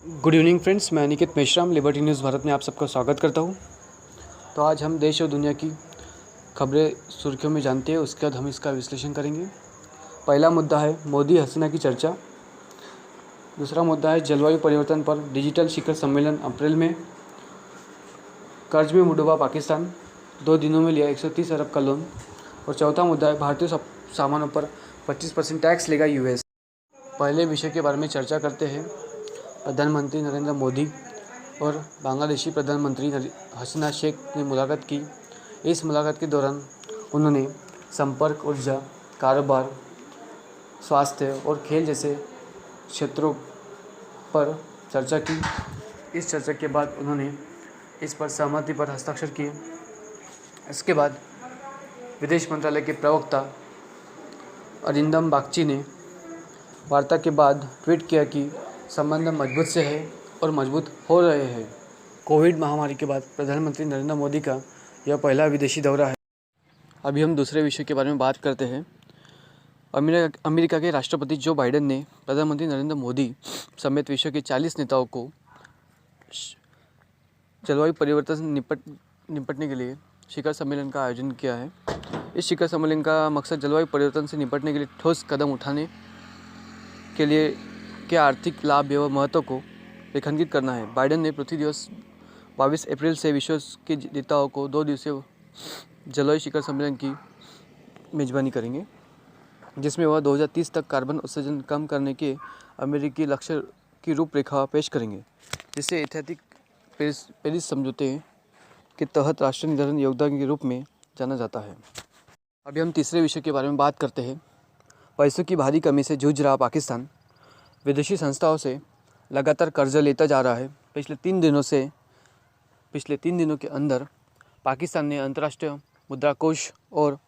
Good evening friends, मैं Aniket Meshram liberty news Bharat में आप सबका स्वागत करता हूं। तो आज हम देश और दुनिया की खबरें सुर्खियों में जानते हैं, उसके बाद हम इसका विश्लेषण करेंगे। पहला मुद्दा है मोदी हसीना की चर्चा। दूसरा मुद्दा है जलवायु परिवर्तन पर डिजिटल शिखर सम्मेलन अप्रैल में। कर्ज में डूबा पाकिस्तान, 2 दिनों में लिया 130 अरब का लोन। और चौथा मुद्दा है भारतीय सामानों पर 25% टैक्स लेगा यूएस। पहले विषय के बारे में चर्चा करते हैं। प्रधानमंत्री नरेंद्र मोदी और बांग्लादेशी प्रधानमंत्री हसीना शेख ने मुलाकात की। इस मुलाकात के दौरान उन्होंने संपर्क, ऊर्जा, कारोबार, स्वास्थ्य और खेल जैसे क्षेत्रों पर चर्चा की। इस चर्चा के बाद उन्होंने इस पर सहमति पर हस्ताक्षर किए। इसके बाद विदेश मंत्रालय के प्रवक्ता अरिंदम बागची ने वार्ता के बाद ट्वीट किया कि संबंध मजबूत से है और मजबूत हो रहे हैं। कोविड महामारी के बाद प्रधानमंत्री नरेंद्र मोदी का यह पहला विदेशी दौरा है। अभी हम दूसरे विषय के बारे में बात करते हैं। अमेरिका के राष्ट्रपति जो बाइडेन ने प्रधानमंत्री नरेंद्र मोदी समेत विश्व के 40 नेताओं को जलवायु परिवर्तन से निपटने के लिए शिखर सम्मेलन का आयोजन किया है। इस शिखर सम्मेलन का मकसद जलवायु परिवर्तन से निपटने के लिए ठोस कदम उठाने के लिए के आर्थिक लाभ एवं महत्व को रेखांकित करना है। बाइडेन ने पृथ्वी दिवस 22 अप्रैल से विश्व के नेताओं को 2 दिवसीय जलवायु शिखर सम्मेलन की मेजबानी करेंगे, जिसमें वह 2030 तक कार्बन उत्सर्जन कम करने के अमेरिकी लक्ष्य की रूपरेखा पेश करेंगे, जिसे ऐतिहासिक पेरिस समझौते के तहत राष्ट्रीय निर्धारण योगदान के रूप में जाना जाता है। अभी हम तीसरे विषय के बारे में बात करते हैं। पैसों की भारी कमी से जूझ रहा पाकिस्तान विदेशी संस्थाओं से लगातार कर्ज लेता जा रहा है। पिछले 3 दिनों के अंदर पाकिस्तान ने अंतर्राष्ट्रीय मुद्रा कोष और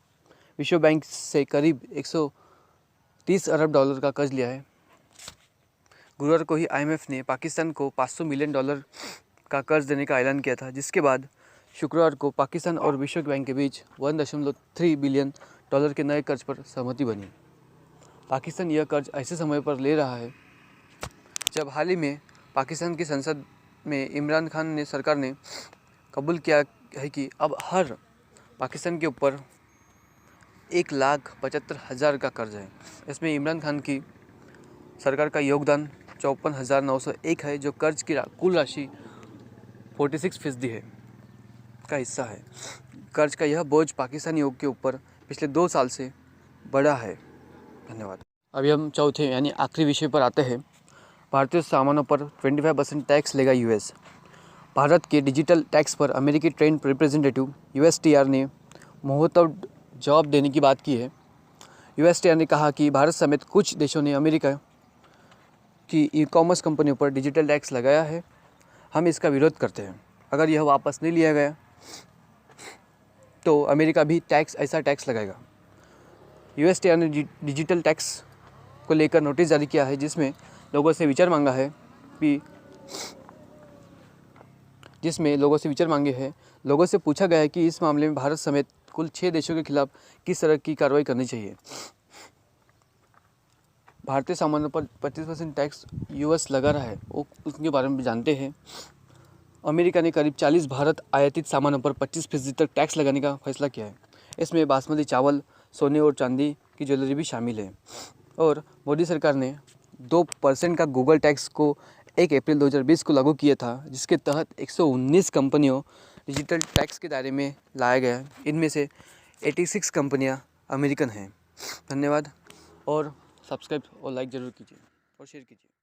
विश्व बैंक से करीब 130 अरब डॉलर का कर्ज लिया है। गुरुवार को ही IMF ने पाकिस्तान को $500 मिलियन का कर्ज देने का ऐलान किया था, जिसके बाद शुक्रवार को पाकिस्तान और विश्व बैंक के बीच $1.3 बिलियन के नए कर्ज पर सहमति बनी। पाकिस्तान यह कर्ज ऐसे समय पर ले रहा है जब हाल ही में पाकिस्तान की संसद में इमरान खान सरकार ने कबूल किया है कि अब हर पाकिस्तान के ऊपर 1,75,000 का कर्ज है। इसमें इमरान खान की सरकार का योगदान 54,901 है, जो कर्ज की कुल राशि 46% है का हिस्सा है। कर्ज का यह बोझ पाकिस्तानी योग के ऊपर पिछले 2 साल से बढ़ा है। धन्यवाद। अभी हम चौथे यानी आखिरी विषय पर आते हैं। भारतीय सामानों पर 25% टैक्स लेगा यूएस। भारत के डिजिटल टैक्स पर अमेरिकी ट्रेड रिप्रेजेंटेटिव USTR ने मुंहतोड़ जवाब देने की बात की है। USTR ने कहा कि भारत समेत कुछ देशों ने अमेरिका की ई-कॉमर्स कंपनियों पर डिजिटल टैक्स लगाया है। हम इसका विरोध करते हैं। अगर यह वापस नहीं लिया गया तो अमेरिका भी ऐसा टैक्स लगाएगा। USTR ने डिजिटल टैक्स को लेकर नोटिस जारी किया है, जिसमें लोगों से विचार मांगे हैं। लोगों से पूछा गया है कि इस मामले में भारत समेत कुल 6 देशों के खिलाफ किस तरह की कार्रवाई करनी चाहिए। भारतीय सामानों पर 25% टैक्स US लगा रहा है, उसके बारे में जानते हैं। अमेरिका ने करीब 40 भारत आयातित सामानों पर 25% तक टैक्स लगाने का फैसला किया है। इसमें बासमती चावल, सोने और चांदी की ज्वेलरी भी शामिल है। और मोदी सरकार ने 2% का गूगल टैक्स को 1 अप्रैल 2020 को लागू किया था, जिसके तहत 119 कंपनियों डिजिटल टैक्स के दायरे में लाया गया। इनमें से 86 कंपनियां अमेरिकन हैं। धन्यवाद। और सब्सक्राइब और लाइक ज़रूर कीजिए और शेयर कीजिए।